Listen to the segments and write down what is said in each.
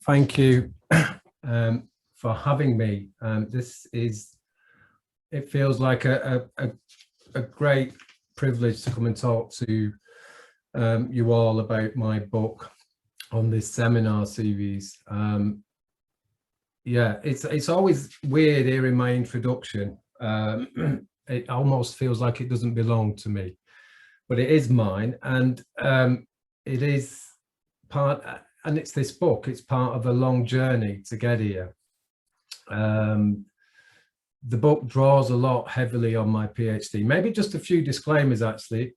Thank you for having me. It feels like a great privilege to come and talk to you all about my book on this seminar series. Yeah, it's always weird hearing my introduction. It almost feels like it doesn't belong to me, but it is mine, and it is part, and it's this book. It's part of a long journey to get here. The book draws a lot heavily on my PhD. Maybe just a few disclaimers, actually.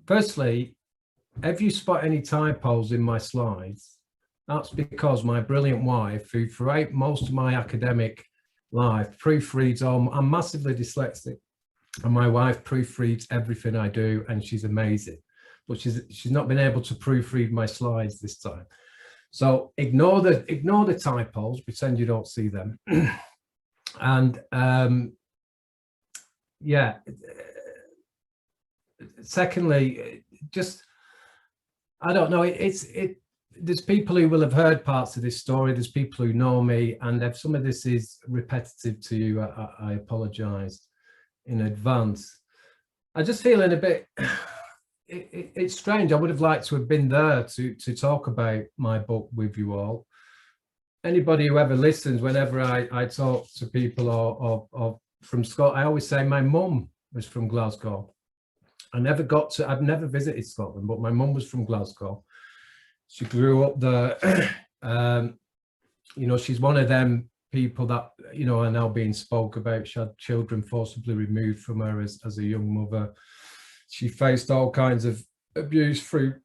Firstly, if you spot any typos in my slides, that's because my brilliant wife, who throughout most of my academic life proofreads all, I'm massively dyslexic, and my wife proofreads everything I do, and she's amazing. But she's not been able to proofread my slides this time. So ignore the typos, pretend you don't see them. And yeah, secondly, just, I don't know, there's people who will have heard parts of this story, there's people who know me, and if some of this is repetitive to you, I apologize in advance. I just feeling a bit, it's strange. I would have liked to have been there to talk about my book with you all. Anybody who ever listens, whenever I talk to people or from Scotland, I always say my mum was from Glasgow. I've never visited Scotland, but my mum was from Glasgow. She grew up there. You know, she's one of them people that, you know, are now being spoke about. She had children forcibly removed from her as a young mother. She faced all kinds of abuse through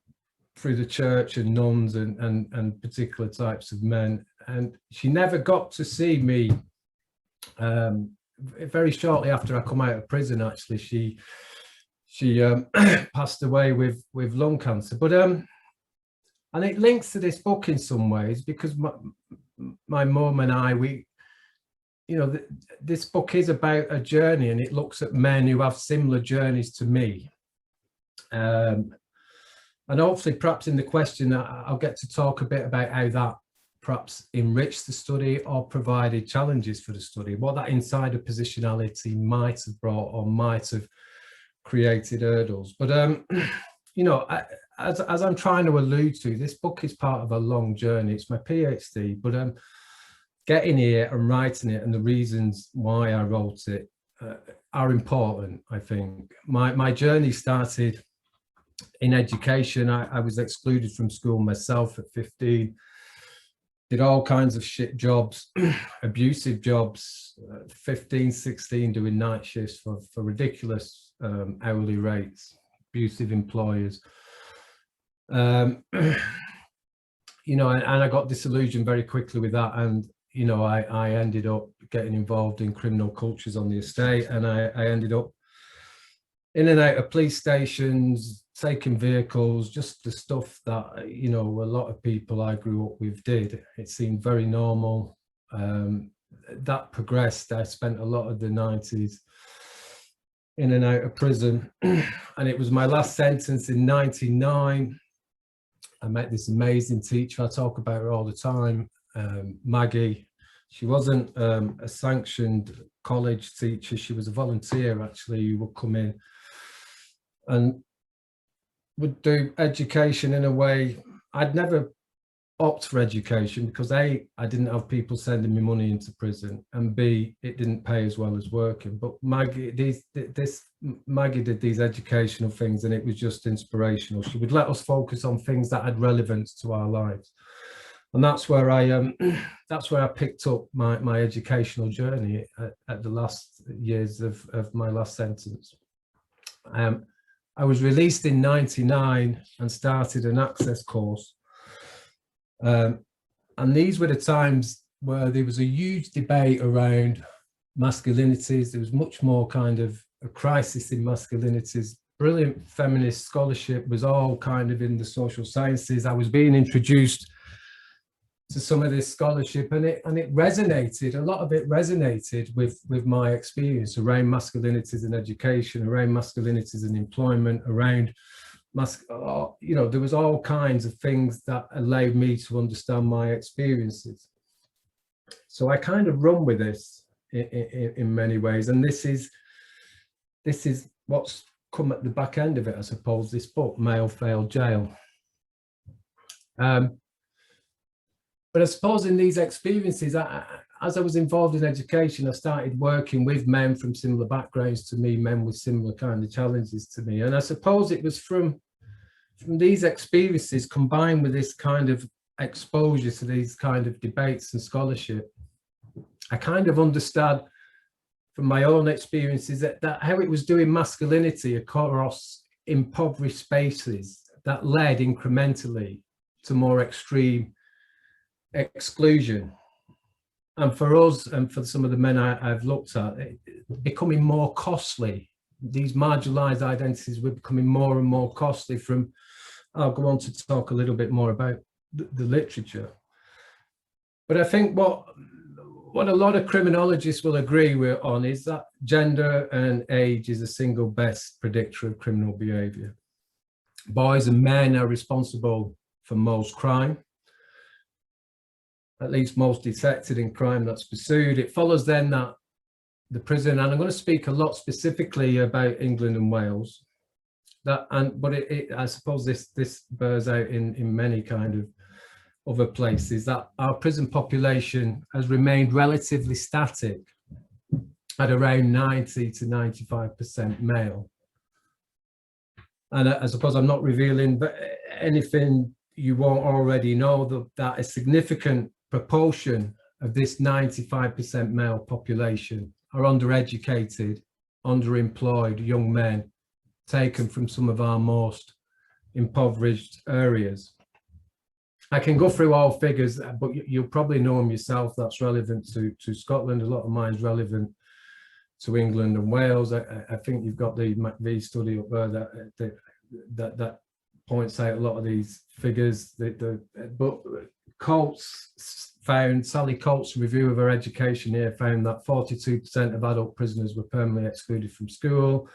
the church and nuns and particular types of men. And she never got to see me. Very shortly after I come out of prison, actually, she passed away with lung cancer. But and it links to this book in some ways, because my mum and I, you know, this book is about a journey, and it looks at men who have similar journeys to me. And hopefully, perhaps in the question, I'll get to talk a bit about how that perhaps enriched the study or provided challenges for the study, what that insider positionality might have brought or might have created hurdles. But, you know, as I'm trying to allude to, this book is part of a long journey. It's my PhD, but getting here and writing it and the reasons why I wrote it are important, I think. My journey started in education. I was excluded from school myself at 15, did all kinds of shit jobs, abusive jobs, 15, 16, doing night shifts for ridiculous hourly rates, abusive employers. You know, and I got disillusioned very quickly with that. And, you know, I ended up getting involved in criminal cultures on the estate, and I ended up in and out of police stations, taking vehicles, just the stuff that, you know, a lot of people I grew up with did. It seemed very normal. That progressed. I spent a lot of the 90s in and out of prison. And it was my last sentence in 99. I met this amazing teacher. I talk about her all the time, Maggie. She wasn't a sanctioned college teacher. She was a volunteer, actually, who would come in and would do education in a way. I'd never opt for education because A, I didn't have people sending me money into prison, and B, it didn't pay as well as working. But Maggie, Maggie did these educational things, and it was just inspirational. She would let us focus on things that had relevance to our lives, and that's where I picked up my educational journey at the last years of my last sentence. I was released in 99 and started an access course. And these were the times where there was a huge debate around masculinities. There was much more kind of a crisis in masculinities. Brilliant feminist scholarship was all kind of in the social sciences. I was being introduced to some of this scholarship, and it resonated. A lot of it resonated with my experience around masculinities in education, around masculinities in employment, around there was all kinds of things that allowed me to understand my experiences. So I kind of run with this in many ways, and this is what's come at the back end of it, I suppose, this book, Male Failed Jail. But I suppose in these experiences, as I was involved in education, I started working with men from similar backgrounds to me, men with similar kind of challenges to me. And I suppose it was from these experiences combined with this kind of exposure to these kind of debates and scholarship, I kind of understood from my own experiences that how it was doing masculinity across impoverished spaces that led incrementally to more extreme exclusion. And for us, and for some of the men I've looked at, becoming more costly. These marginalised identities were becoming more and more costly from, I'll go on to talk a little bit more about the literature. But I think what a lot of criminologists will agree on is that gender and age is a single best predictor of criminal behaviour. Boys and men are responsible for most crime, at least most detected in crime that's pursued. It follows then that the prison, and I'm going to speak a lot specifically about England and Wales, but I suppose this bears out in many kind of other places, that our prison population has remained relatively static at around 90 to 95% male. And I suppose I'm not revealing anything you won't already know, that a significant proportion of this 95% male population are undereducated, underemployed young men taken from some of our most impoverished areas. I can go through all figures, but you'll probably know them yourself. That's relevant to Scotland. A lot of mine's relevant to England and Wales. I think you've got the McVie study up there that points out a lot of these figures. But Sally Coates' review of her education here found that 42% of adult prisoners were permanently excluded from school,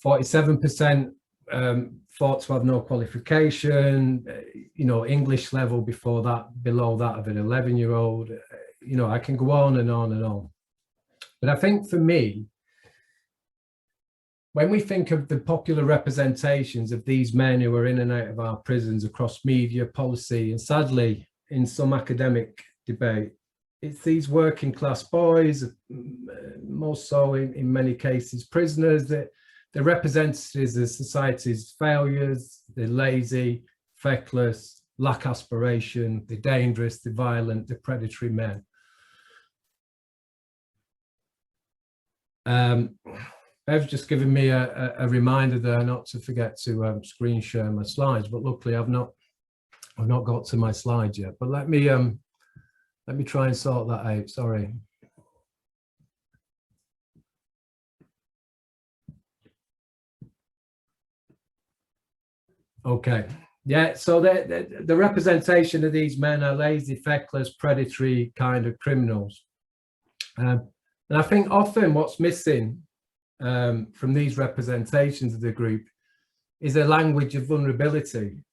47% thought to have no qualification, English level below that of an 11-year-old. I can go on and on and on. But I think for me, when we think of the popular representations of these men who are in and out of our prisons across media, policy, and sadly, in some academic debate, it's these working class boys, most so in many cases prisoners, that they're represented as society's failures. They're lazy, feckless, lack aspiration, they're dangerous, they're violent, they're predatory men. They've just given me a reminder there not to forget to screen share my slides, but luckily I've not got to my slides yet. But let me try and sort that out. Sorry. Okay. Yeah. So the representation of these men are lazy, feckless, predatory kind of criminals, and I think often what's missing from these representations of the group is a language of vulnerability.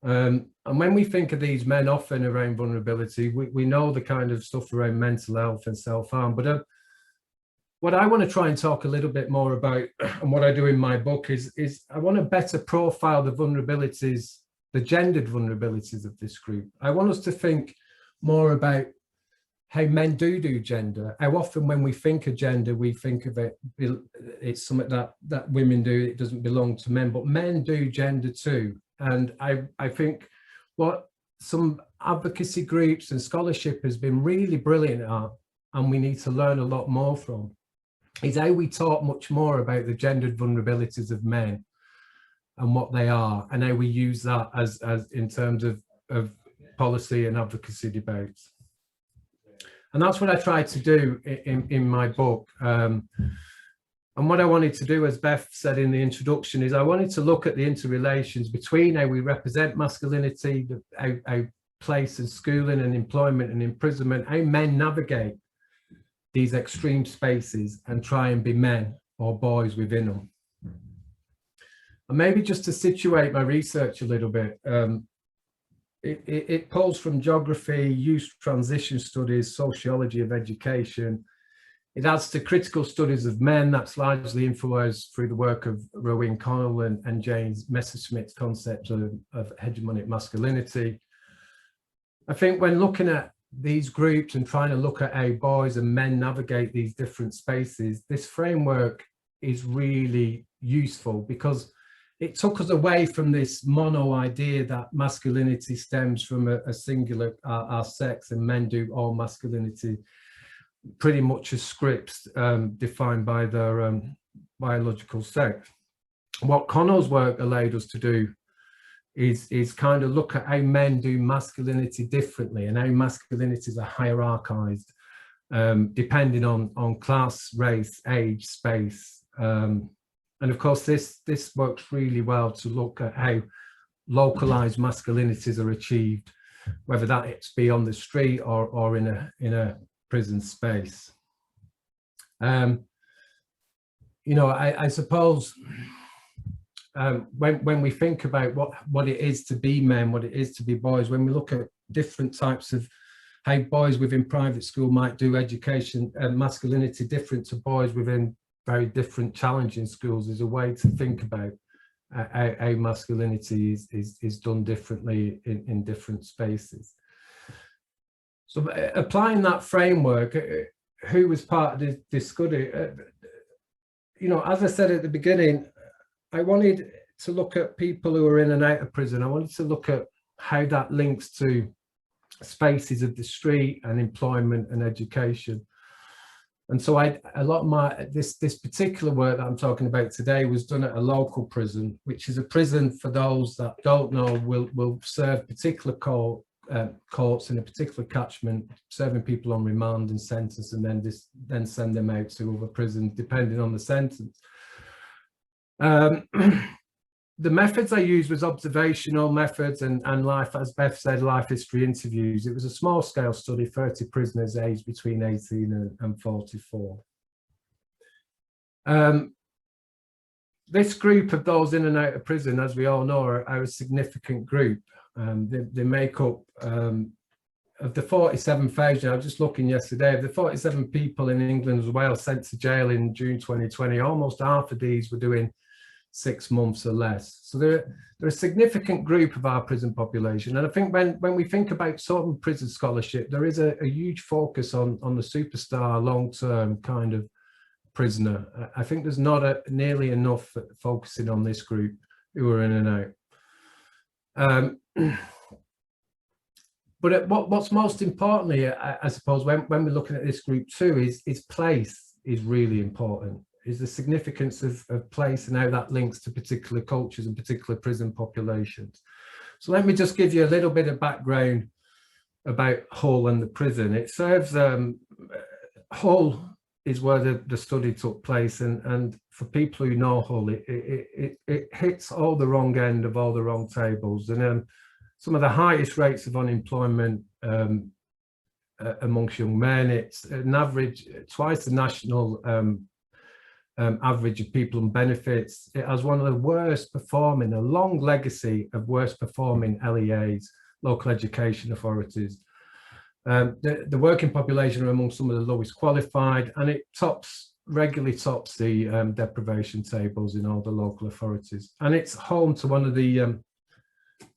And when we think of these men often around vulnerability, we know the kind of stuff around mental health and self-harm. But what I want to try and talk a little bit more about, and what I do in my book, is I want to better profile the vulnerabilities, the gendered vulnerabilities of this group. I want us to think more about how men do gender. How often when we think of gender, we think of it's something that women do, it doesn't belong to men, but men do gender too. And I think what some advocacy groups and scholarship has been really brilliant at, and we need to learn a lot more from, is how we talk much more about the gendered vulnerabilities of men and what they are, and how we use that as in terms of policy and advocacy debates. And that's what I tried to do in my book. And what I wanted to do, as Beth said in the introduction, is I wanted to look at the interrelations between how we represent masculinity, how place and schooling and employment and imprisonment, how men navigate these extreme spaces and try and be men or boys within them. And maybe just to situate my research a little bit, it pulls from geography, youth transition studies, sociology of education. It adds to critical studies of men, that's largely influenced through the work of Rowan Connell and James Messerschmitt's concept of hegemonic masculinity. I think when looking at these groups and trying to look at how boys and men navigate these different spaces, this framework is really useful because it took us away from this mono idea that masculinity stems from a singular, our sex, and men do all masculinity pretty much as scripts defined by their biological sex. What Connell's work allowed us to do is kind of look at how men do masculinity differently and how masculinities are hierarchized depending on class, race, age, space. And of course, this works really well to look at how localized masculinities are achieved, whether that be on the street or in a prison space. You know, I suppose when we think about what it is to be men, what it is to be boys, when we look at different types of how boys within private school might do education and masculinity different to boys within very different challenging schools, is a way to think about how masculinity is done differently in different spaces. So applying that framework, who was part of this study, you know, as I said at the beginning, I wanted to look at people who are in and out of prison. I wanted to look at how that links to spaces of the street and employment and education. And so a lot of my, this particular work that I'm talking about today was done at a local prison, which is a prison, for those that don't know, will serve particular courts in a particular catchment, serving people on remand and sentence, and then send them out to other prisons depending on the sentence. The methods I used was observational methods and life, as Beth said, life history interviews. It was a small scale study, 30 prisoners aged between 18 and 44. This group of those in and out of prison, as we all know, are a significant group. They make up, of the 47,000, I was just looking yesterday, of the 47 people in England and Wales sent to jail in June 2020, almost half of these were doing 6 months or less. So they're a significant group of our prison population. And I think when we think about sort of prison scholarship, there is a huge focus on the superstar long-term kind of prisoner. I think there's not nearly enough focusing on this group who are in and out. But what's most importantly, I suppose, when we're looking at this group too, is place is really important. Is the significance of place and how that links to particular cultures and particular prison populations. So let me just give you a little bit of background about Hull and the prison. It serves, Hull is where the study took place, and for people who know Hull, it hits all the wrong end of all the wrong tables, and some of the highest rates of unemployment amongst young men. It's an average, twice the national average of people on benefits. It has one of the worst performing, a long legacy of worst performing LEAs, local education authorities. The working population are among some of the lowest qualified, and it regularly tops the deprivation tables in all the local authorities. And it's home to one of the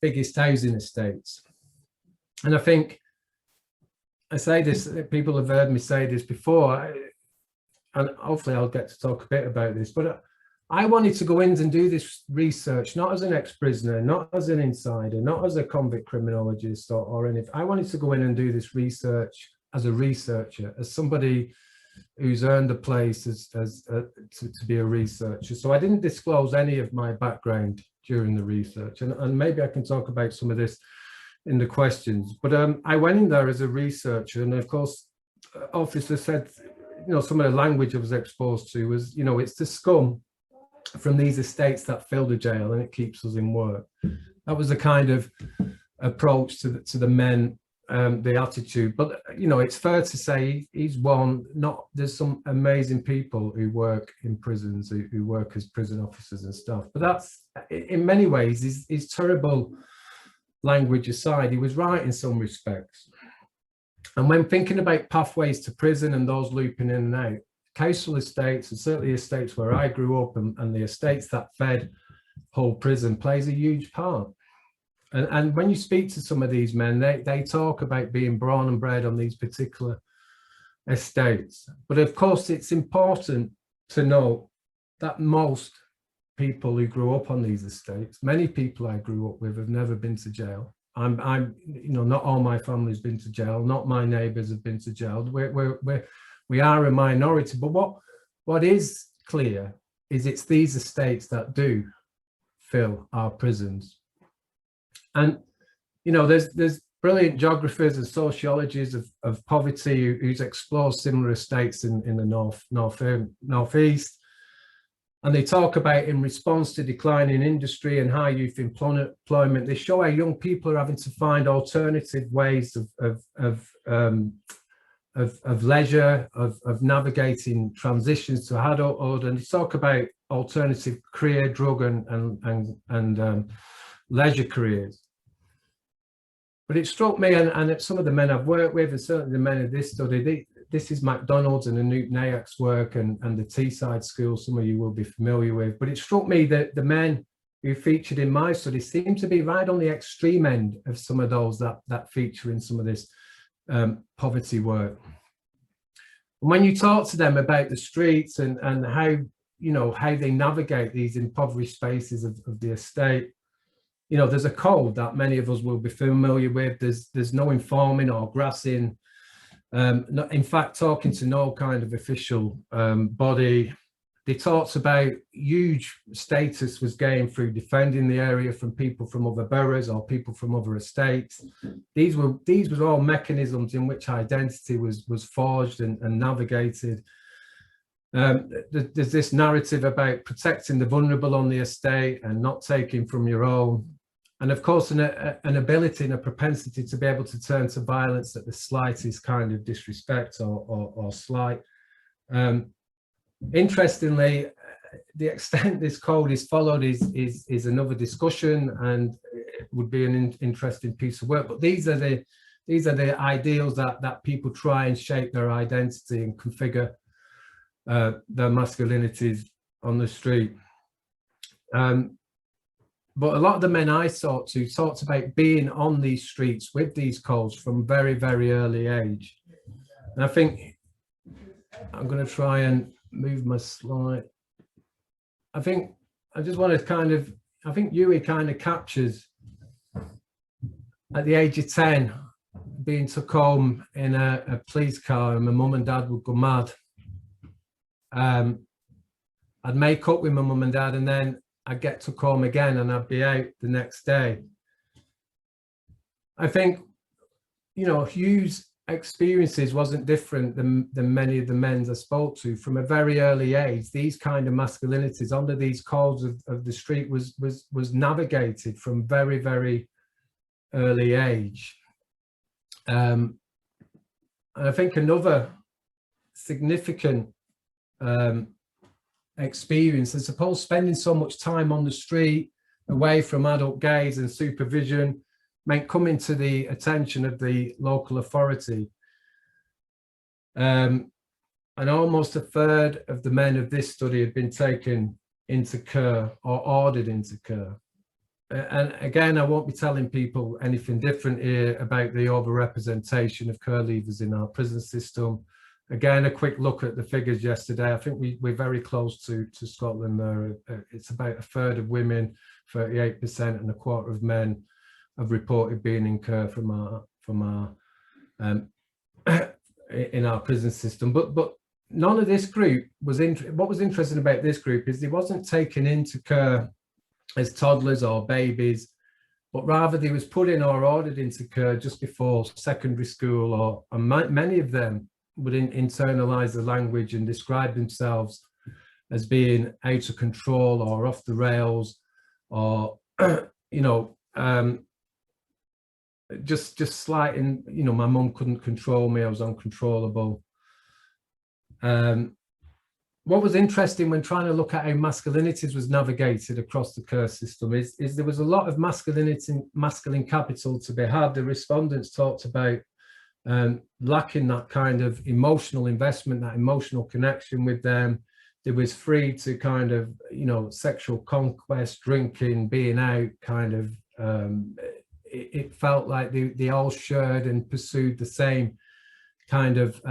biggest housing estates. And I think, I say this, people have heard me say this before, and hopefully I'll get to talk a bit about this, but I wanted to go in and do this research, not as an ex-prisoner, not as an insider, not as a convict criminologist or anything. I wanted to go in and do this research as a researcher, as somebody who's earned a place to be a researcher. So I didn't disclose any of my background during the research, and maybe I can talk about some of this in the questions. But I went in there as a researcher, and of course, officer said, you know, some of the language I was exposed to was, you know, it's the scum from these estates that fill the jail and it keeps us in work. That was the kind of approach to the men the attitude, but you know, it's fair to say he's one. Not there's some amazing people who work in prisons, who work as prison officers and stuff. But that's in many ways his terrible language aside, he was right in some respects. And when thinking about pathways to prison and those looping in and out, coastal estates, and certainly estates where I grew up, and the estates that fed Hull prison, plays a huge part. And when you speak to some of these men, they talk about being born and bred on these particular estates. But of course, it's important to know that most people who grew up on these estates, many people I grew up with, have never been to jail. You know, not all my family's been to jail. Not my neighbours have been to jail. We are a minority. But what is clear is it's these estates that do fill our prisons. And, you know, there's brilliant geographers and sociologists of poverty who's explored similar estates in the northeast. And they talk about, in response to declining industry and high youth employment, they show how young people are having to find alternative ways of leisure, of navigating transitions to adulthood. And they talk about alternative career, drug and leisure careers. But it struck me, and some of the men I've worked with, and certainly the men of this study, this is McDonald's and Anoop Nayak's work, and the Teesside School, some of you will be familiar with. But it struck me that the men who featured in my study seem to be right on the extreme end of some of those that feature in some of this poverty work. And when you talk to them about the streets and how, you know, how they navigate these impoverished spaces of the estate, you know, there's a code that many of us will be familiar with. There's no informing or grassing. In fact, talking to no kind of official body. They talked about huge status was gained through defending the area from people from other boroughs or people from other estates. These were all mechanisms in which identity was forged and navigated. There's this narrative about protecting the vulnerable on the estate and not taking from your own. And of course, an ability and a propensity to be able to turn to violence at the slightest kind of disrespect or slight. Interestingly, the extent this code is followed is another discussion, and it would be an interesting piece of work. But these are the ideals that people try and shape their identity and configure their masculinities on the street. But a lot of the men I talked about being on these streets with these codes from very, very early age. And I think I'm going to try and move my slide. I just want to kind of, I think Yui kind of captures at the age of 10, being took home in a police car, and my mum and dad would go mad. I'd make up with my mum and dad, and then I'd get took home again, and I'd be out the next day. I think, you know, Hugh's experiences wasn't different than many of the men I spoke to. From a very early age, these kind of masculinities under these codes of the street was navigated from very, very early age. And I think another significant experience, I suppose, spending so much time on the street away from adult gaze and supervision meant coming to the attention of the local authority. And almost a third of the men of this study had been taken into care or ordered into care. And again, I won't be telling people anything different here about the overrepresentation of care leavers in our prison system. Again, a quick look at the figures yesterday. I think we're very close to Scotland there. It's about a third of women, 38%, and a quarter of men have reported being in care from our in our prison system. But none of this group was what was interesting about this group is they wasn't taken into care as toddlers or babies, but rather they was put in or ordered into care just before secondary school, and many of them would internalize the language and describe themselves as being out of control or off the rails, or you know, just slighting, you know, my mum couldn't control me, I was uncontrollable. What was interesting when trying to look at how masculinities was navigated across the Kerr system is there was a lot of masculine capital to be had. The respondents talked about lacking that kind of emotional investment, that emotional connection with them. There was free to kind of, you know, sexual conquest, drinking, being out, kind of, it felt like they all shared and pursued the same kind of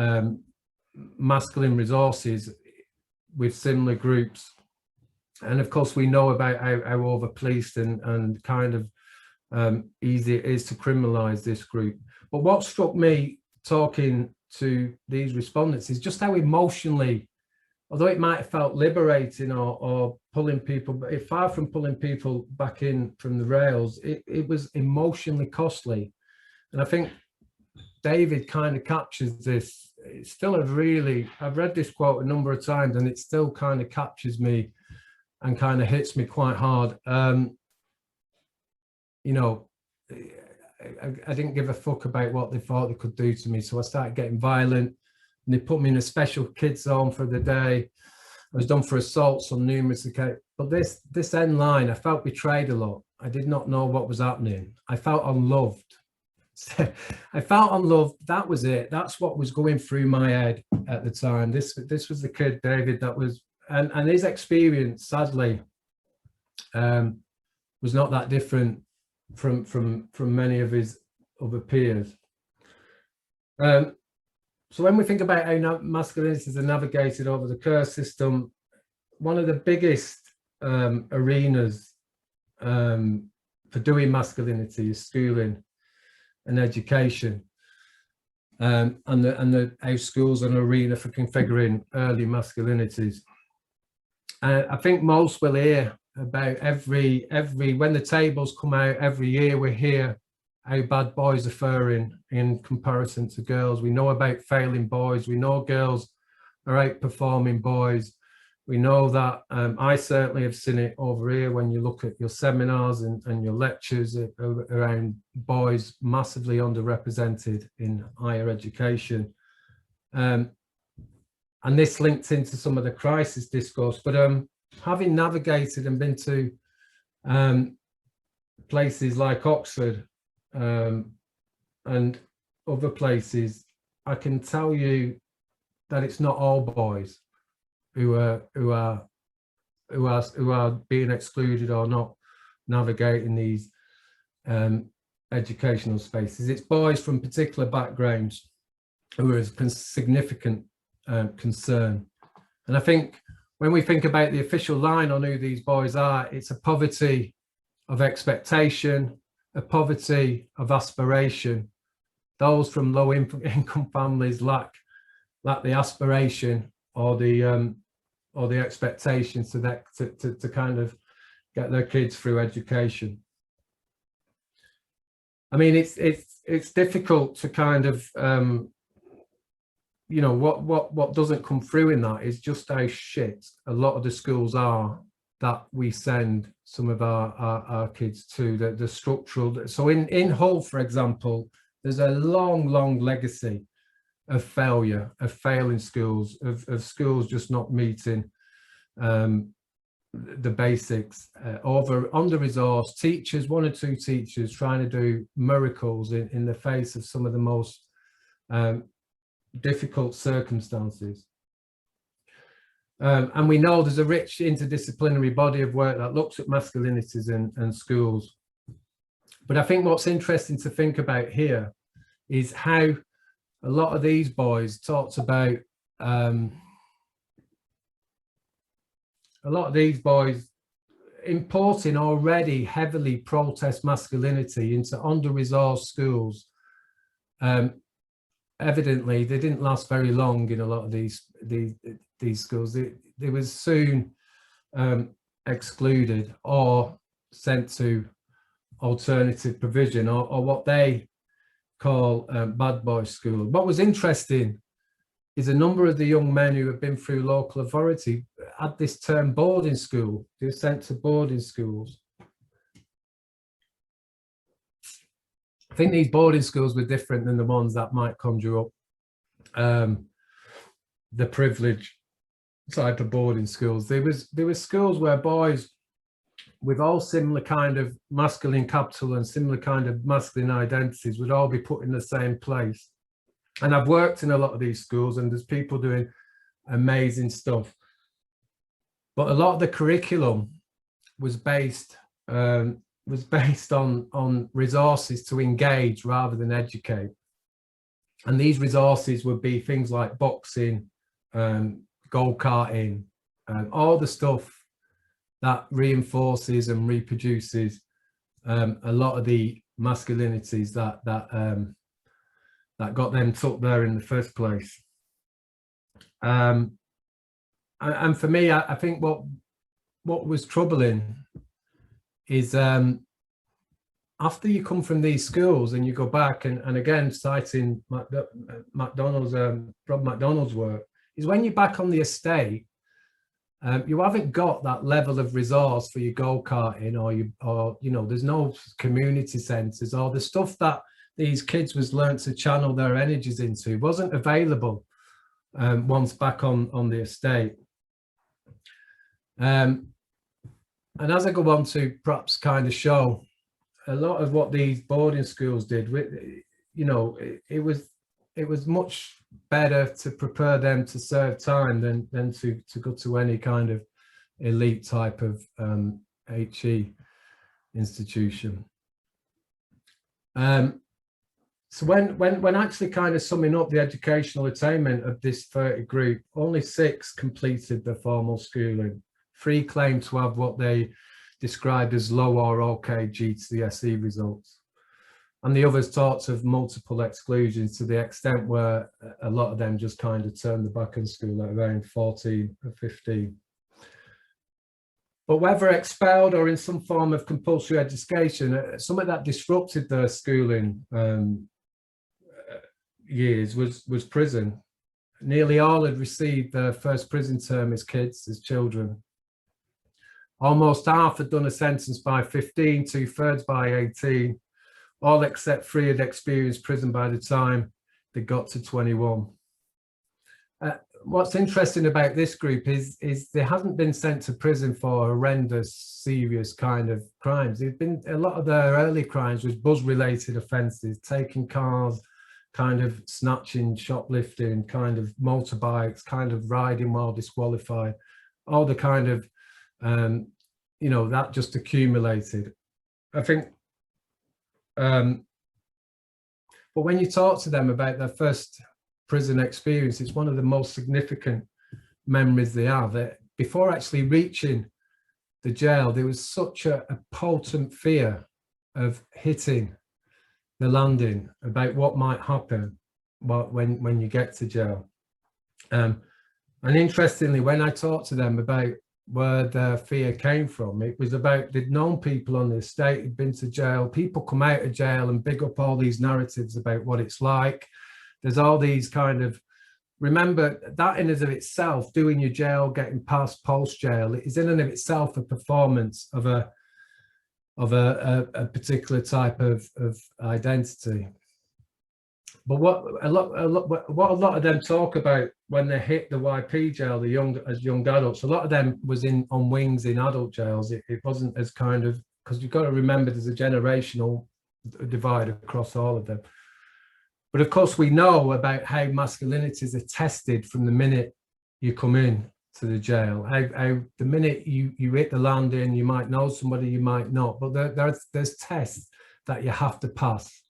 masculine resources with similar groups. And of course we know about how over policed and kind of easy it is to criminalize this group. But what struck me talking to these respondents is just how emotionally, although it might have felt liberating or pulling people, but far from pulling people back in from the rails, it was emotionally costly. And I think David kind of captures this. It's still I've read this quote a number of times and it still kind of captures me and kind of hits me quite hard. You know, I didn't give a fuck about what they thought they could do to me. So I started getting violent and they put me in a special kids home for the day. I was done for assaults on numerous occasions. But this end line, I felt betrayed a lot. I did not know what was happening. I felt unloved. I felt unloved. That was it. That's what was going through my head at the time. This was the kid, David, that was, and his experience, sadly, was not that different from many of his other peers. So when we think about how masculinities are navigated over the Kerr system, one of the biggest arenas for doing masculinity is schooling and education, and how schools are an arena for configuring early masculinities. I think most will hear about every when the tables come out every year, we hear how bad boys are faring in comparison to girls. We know about failing boys. We know girls are outperforming boys. We know that. I certainly have seen it over here when you look at your seminars and your lectures around boys massively underrepresented in higher education. And this links into some of the crisis discourse, but having navigated and been to places like Oxford and other places, I can tell you that it's not all boys who are being excluded or not navigating these educational spaces. It's boys from particular backgrounds who are a significant concern. And I think when we think about the official line on who these boys are, it's a poverty of expectation, a poverty of aspiration. Those from low income families lack the aspiration or the expectations to kind of get their kids through education. I mean, it's difficult to kind of you know, what doesn't come through in that is just how shit a lot of the schools are that we send some of our kids to, the structural. So in Hull, for example, there's a long legacy of failure, of failing schools, of schools just not meeting the basics, under-resourced teachers, one or two teachers trying to do miracles in the face of some of the most difficult circumstances. And we know there's a rich interdisciplinary body of work that looks at masculinities in schools. But I think what's interesting to think about here is how a lot of these boys talked about, a lot of these boys importing already heavily protest masculinity into under-resourced schools. Evidently, they didn't last very long in a lot of these schools. They was soon excluded or sent to alternative provision or what they call bad boy school. What was interesting is a number of the young men who have been through local authority had this term boarding school. They were sent to boarding schools. think these boarding schools were different than the ones that might conjure up the privilege type of boarding schools. There were schools where boys with all similar kind of masculine capital and similar kind of masculine identities would all be put in the same place. And I've worked in a lot of these schools, and there's people doing amazing stuff. But a lot of the curriculum was based on resources to engage rather than educate. And these resources would be things like boxing, go-karting, all the stuff that reinforces and reproduces a lot of the masculinities that got them tucked there in the first place. And for me, I think what was troubling is after you come from these schools and you go back, and again citing McDonald's, Rob McDonald's work, is when you're back on the estate, you haven't got that level of resource for your go-karting, or you know, there's no community centres, or the stuff that these kids was learnt to channel their energies into wasn't available once back on the estate. And as I go on to perhaps kind of show a lot of what these boarding schools did, you know, it was much better to prepare them to serve time than to go to any kind of elite type of HE institution. So when actually kind of summing up the educational attainment of this 30 group, only 6 completed their formal schooling. 3 claimed to have what they described as low or okay GCSE results. And the others talked of multiple exclusions to the extent where a lot of them just kind of turned their back on school at around 14 or 15. But whether expelled or in some form of compulsory education, something that disrupted their schooling years was prison. Nearly all had received their first prison term as kids, as children. Almost half had done a sentence by 15, 2/3 by 18. All except 3 had experienced prison by the time they got to 21. What's interesting about this group is they haven't been sent to prison for horrendous, serious kind of crimes. There've been a lot of their early crimes was buzz-related offences, taking cars, kind of snatching, shoplifting, kind of motorbikes, kind of riding while disqualified, all the kind of you know, that just accumulated. I think, but when you talk to them about their first prison experience, it's one of the most significant memories they have. That before actually reaching the jail, there was such a potent fear of hitting the landing, about what might happen when you get to jail. And interestingly, when I talked to them about where their fear came from, it was about they'd known people on the estate who'd been to jail. People come out of jail and big up all these narratives about what it's like. There's all these kind of, remember that in and of itself, doing your jail, getting past post jail, is in and of itself a performance of a particular type of identity. But what a lot of them talk about when they hit the YP jail, as young adults, a lot of them was on wings in adult jails. It wasn't as kind of, because you've got to remember there's a generational divide across all of them. But of course, we know about how masculinities are tested from the minute you come in to the jail. How the minute you hit the landing, you might know somebody, you might not, but there's tests that you have to pass.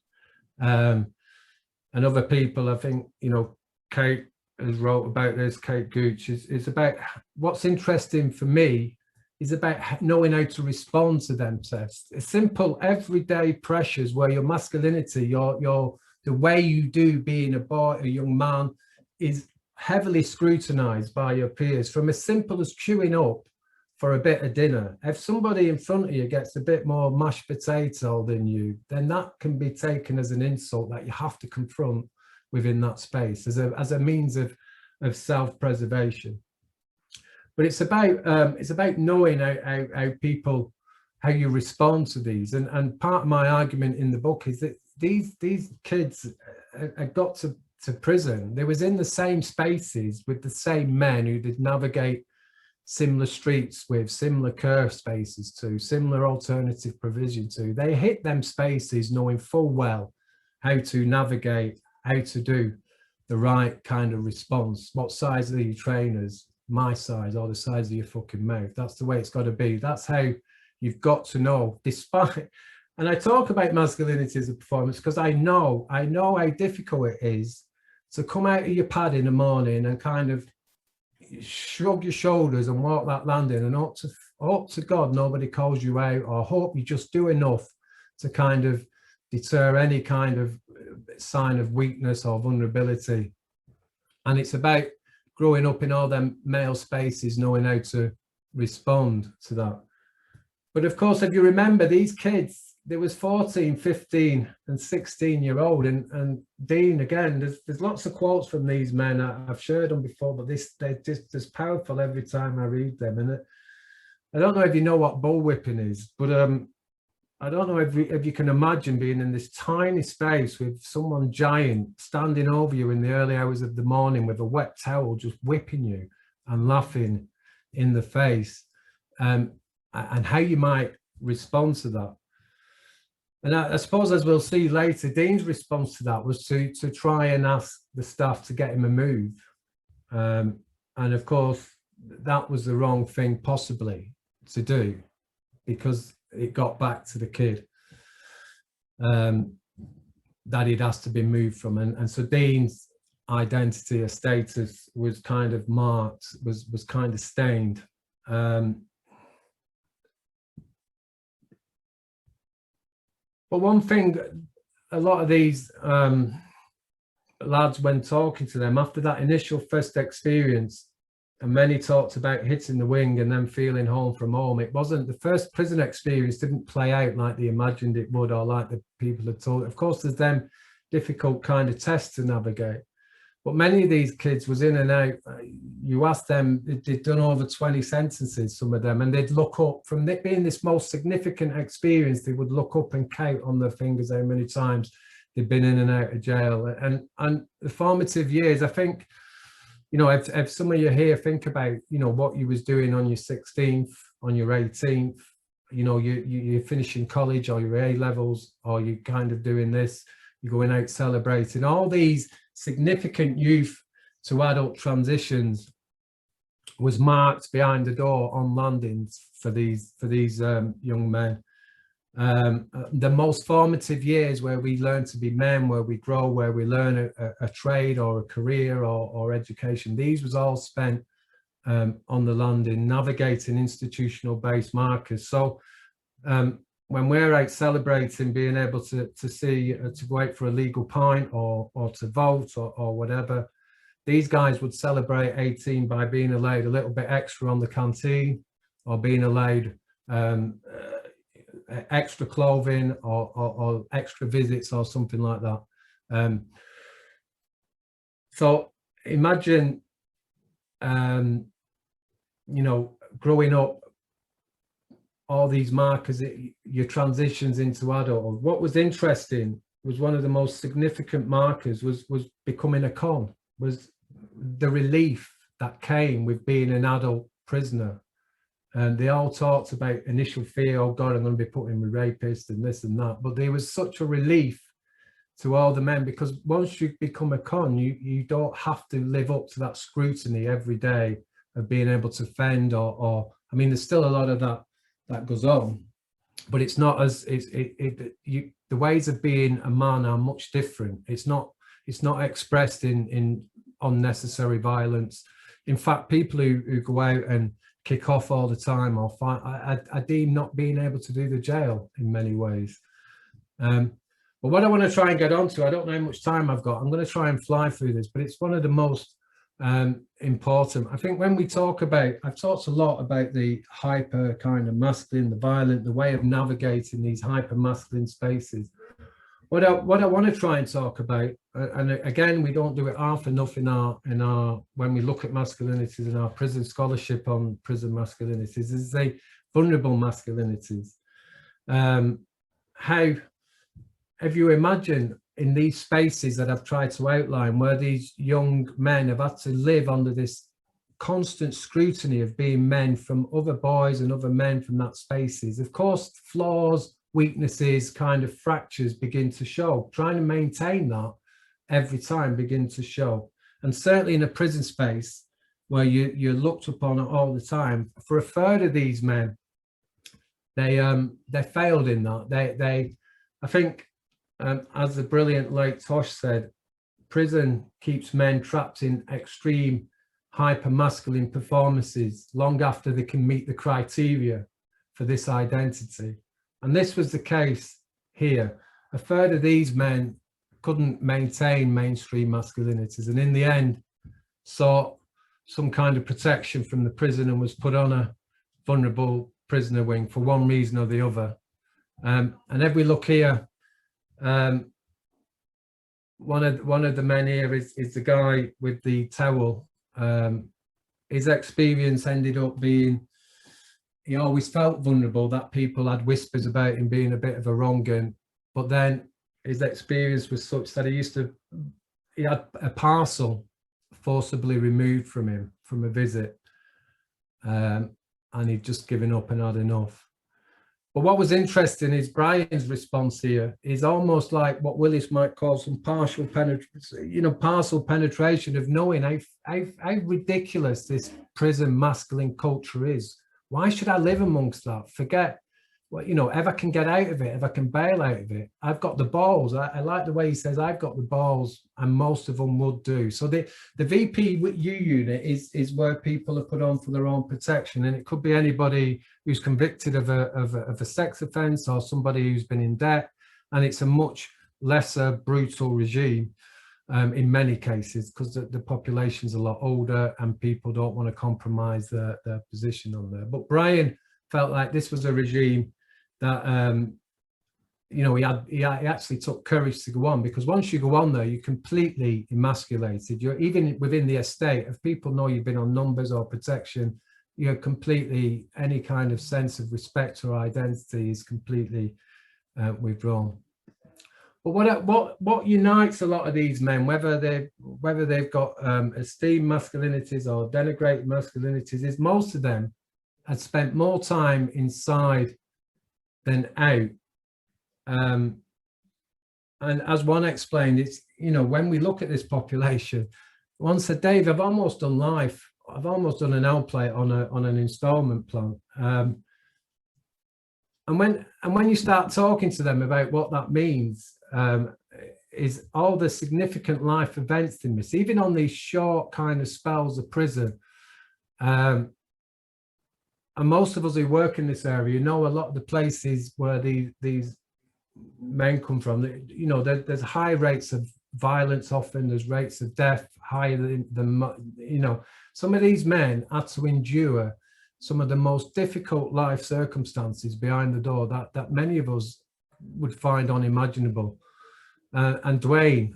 And other people, I think, you know, Kate has wrote about this, Kate Gooch, is about, what's interesting for me is about knowing how to respond to them tests. Simple everyday pressures where your masculinity, the way you do being a boy, a young man, is heavily scrutinized by your peers, from as simple as queuing up for a bit of dinner. If somebody in front of you gets a bit more mashed potato than you, then that can be taken as an insult that you have to confront within that space as a means of self-preservation. But it's about knowing how you respond to these. And part of my argument in the book is that these kids had got to prison. They was in the same spaces with the same men who did navigate similar streets with, similar curve spaces to, similar alternative provision to. They hit them spaces knowing full well how to navigate, how to do the right kind of response. What size are your trainers? My size or the size of your fucking mouth? That's the way it's got to be. That's how you've got to know, despite. And I talk about masculinity as a performance because I know how difficult it is to come out of your pad in the morning and kind of shrug your shoulders and walk that landing and hope to God nobody calls you out, or hope you just do enough to kind of deter any kind of sign of weakness or vulnerability. And it's about growing up in all them male spaces, knowing how to respond to that. But of course, if you remember, these kids, there was 14, 15 and 16-year-old, and Dean, again, there's lots of quotes from these men. I've shared them before, but they're just as powerful every time I read them. And I don't know if you know what bullwhipping is, but I don't know if you can imagine being in this tiny space with someone giant standing over you in the early hours of the morning with a wet towel just whipping you and laughing in the face, and how you might respond to that. And I suppose, as we'll see later, Dean's response to that was to try and ask the staff to get him a move. And of course, that was the wrong thing possibly to do, because it got back to the kid that he'd asked to be moved from. And so Dean's identity or status was kind of marked, was kind of stained. But one thing, a lot of these lads, when talking to them after that initial first experience, and many talked about hitting the wing and then feeling home from home, it wasn't, the first prison experience didn't play out like they imagined it would, or like the people had told. Of course, there's them difficult kind of tests to navigate. But many of these kids was in and out. You ask them, they'd done over 20 sentences, some of them, and they'd look up from it being this most significant experience. They would look up and count on their fingers how many times they'd been in and out of jail. And the formative years, I think, you know, if some of you here think about, you know, what you was doing on your 16th, on your 18th, you know, you're finishing college or your A levels, or you're kind of doing this, you're going out celebrating, all these significant youth to adult transitions was marked behind the door on landings for these young men. The most formative years, where we learn to be men, where we grow, where we learn a trade or a career or education, these was all spent on the landing, navigating institutional based markers. So when we're out celebrating, being able to see, to go out for a legal pint or to vote or whatever, these guys would celebrate 18 by being allowed a little bit extra on the canteen, or being allowed extra clothing or extra visits or something like that. So imagine, you know, growing up, all these markers, your transitions into adulthood. What was interesting was one of the most significant markers was becoming a con, was the relief that came with being an adult prisoner. And they all talked about initial fear, oh God, I'm going to be put in with rapists and this and that. But there was such a relief to all the men, because once you become a con, you don't have to live up to that scrutiny every day of being able to fend or I mean, there's still a lot of that goes on, but it's not as the ways of being a man are much different. It's not expressed in unnecessary violence. In fact, people who go out and kick off all the time or fight, I deem not being able to do the jail in many ways. But what I want to try and get onto, I don't know how much time I've got, I'm going to try and fly through this, but it's one of the most important. I think when we talk about, I've talked a lot about the hyper kind of masculine, the violent, the way of navigating these hyper masculine spaces. What I want to try and talk about, and again, we don't do it half enough in our when we look at masculinities in our prison scholarship on prison masculinities, is the vulnerable masculinities. How if you imagine in these spaces that I've tried to outline, where these young men have had to live under this constant scrutiny of being men from other boys and other men from that spaces, of course, flaws, weaknesses, kind of fractures begin to show. Trying to maintain that every time begin to show. And certainly in a prison space where you're looked upon all the time, for a third of these men, they failed in that. I think, as the brilliant late Tosh said, prison keeps men trapped in extreme hyper-masculine performances long after they can meet the criteria for this identity. And this was the case here. A third of these men couldn't maintain mainstream masculinities, and in the end sought some kind of protection from the prison and was put on a vulnerable prisoner wing for one reason or the other. And if we look here, one of the men here is the guy with the towel. His experience ended up being, he always felt vulnerable, that people had whispers about him being a bit of a wrong un, but then his experience was such that he had a parcel forcibly removed from him from a visit, and he'd just given up and had enough. But what was interesting is Brian's response here is almost like what Willis might call some partial penetration of knowing how ridiculous this prison masculine culture is. Why should I live amongst that? Forget what, if I can get out of it, if I can bail out of it, I've got the balls. I like the way he says I've got the balls, and most of them would do. So the VPU unit is where people are put on for their own protection, and it could be anybody who's convicted of a sex offence or somebody who's been in debt, and it's a much lesser brutal regime in many cases, because the population's a lot older and people don't want to compromise their position on there. But Brian felt like this was a regime that he actually took courage to go on, because once you go on there, you're completely emasculated. You're, even within the estate, if people know you've been on numbers or protection, you're completely, any kind of sense of respect or identity is completely withdrawn. But what unites a lot of these men, whether they've got esteemed masculinities or denigrated masculinities, is most of them had spent more time inside than out. And as one explained, it's, when we look at this population, one said, Dave, I've almost done life. I've almost done an outplay on an installment plan. And when you start talking to them about what that means, is all the significant life events they miss, even on these short kind of spells of prison. And most of us who work in this area, a lot of the places where these men come from, there's high rates of violence often, there's rates of death higher than some of these men had to endure some of the most difficult life circumstances behind the door that many of us would find unimaginable. And Dwayne,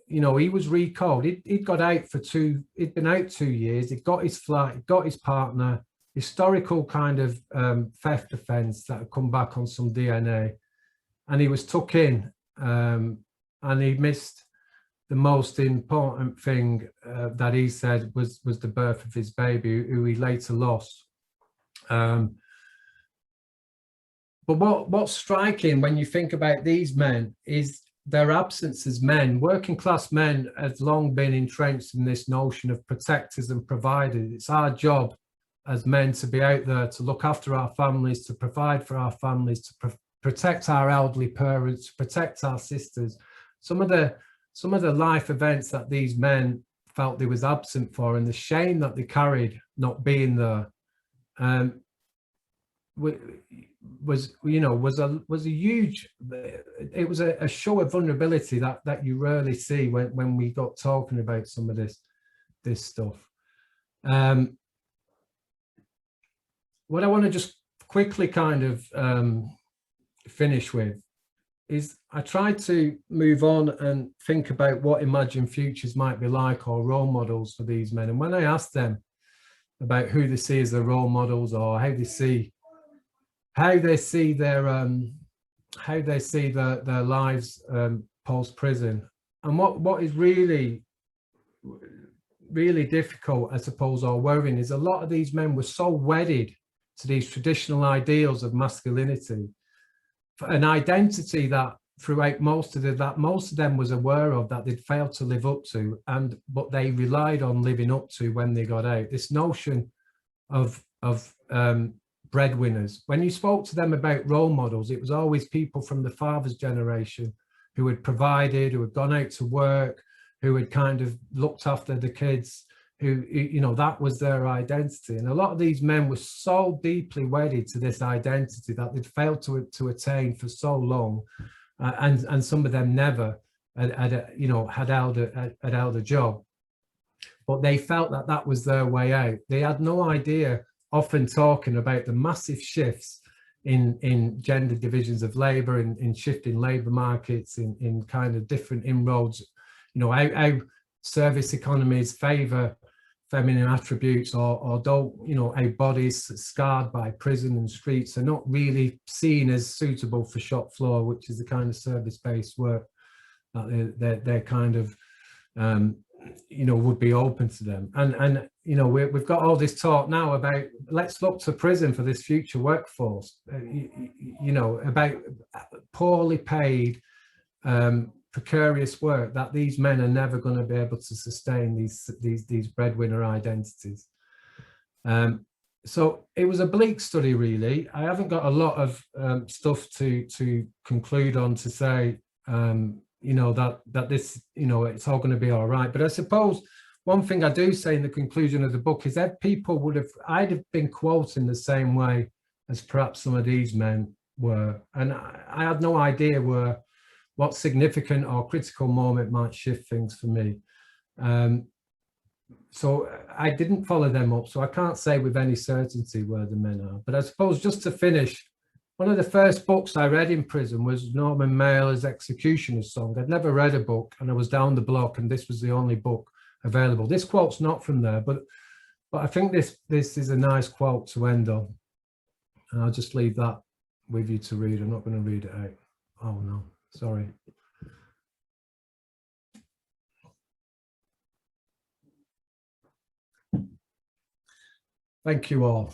he was recalled. He'd got out he'd been out 2 years, he got his flat, he got his partner, historical kind of theft offence that had come back on some DNA, and he was took in, and he missed the most important thing that he said was the birth of his baby, who he later lost. But what's striking when you think about these men is their absence as men. Working class men have long been entrenched in this notion of protectors and providers. It's our job as men to be out there to look after our families, to provide for our families, to protect our elderly parents, to protect our sisters. Some of the life events that these men felt they was absent for, and the shame that they carried not being there, was a huge, it was a show of vulnerability that you rarely see when we got talking about some of this stuff. What I want to just quickly kind of finish with is I tried to move on and think about what imagined futures might be like, or role models for these men. And when I asked them about who they see as their role models, or how they see their how they see their lives post prison. And what is really difficult, I suppose, or worrying, is a lot of these men were so wedded to these traditional ideals of masculinity, an identity that throughout most of them was aware of, that they'd failed to live up to, but they relied on living up to when they got out. This notion of breadwinners. When you spoke to them about role models, it was always people from the father's generation who had provided, who had gone out to work, who had kind of looked after the kids, who, you know, that was their identity. And a lot of these men were so deeply wedded to this identity that they'd failed to attain for so long, and some of them never had held a job, but they felt that that was their way out. They had no idea, often talking about the massive shifts in gender divisions of labor, in shifting labor markets, in kind of different inroads, you know, how service economies favor feminine attributes, or don't, you know, our bodies scarred by prison and streets are not really seen as suitable for shop floor, which is the kind of service-based work that they're kind of, you know, would be open to them. And you know, we've got all this talk now about, let's look to prison for this future workforce, you know, about poorly paid, precarious work that these men are never going to be able to sustain, these breadwinner identities. So it was a bleak study, really. I haven't got a lot of stuff to conclude on, to say, you know, that this, you know, it's all going to be all right. But I suppose one thing I do say in the conclusion of the book is that people would have, I'd have been quoting the same way as perhaps some of these men were, and I had no idea what significant or critical moment might shift things for me. So I didn't follow them up, so I can't say with any certainty where the men are. But I suppose, just to finish, one of the first books I read in prison was Norman Mailer's Executioner's Song. I'd never read a book, and I was down the block, and this was the only book available. This quote's not from there, but I think this is a nice quote to end on. And I'll just leave that with you to read. I'm not going to read it out. Oh no, sorry. Thank you all.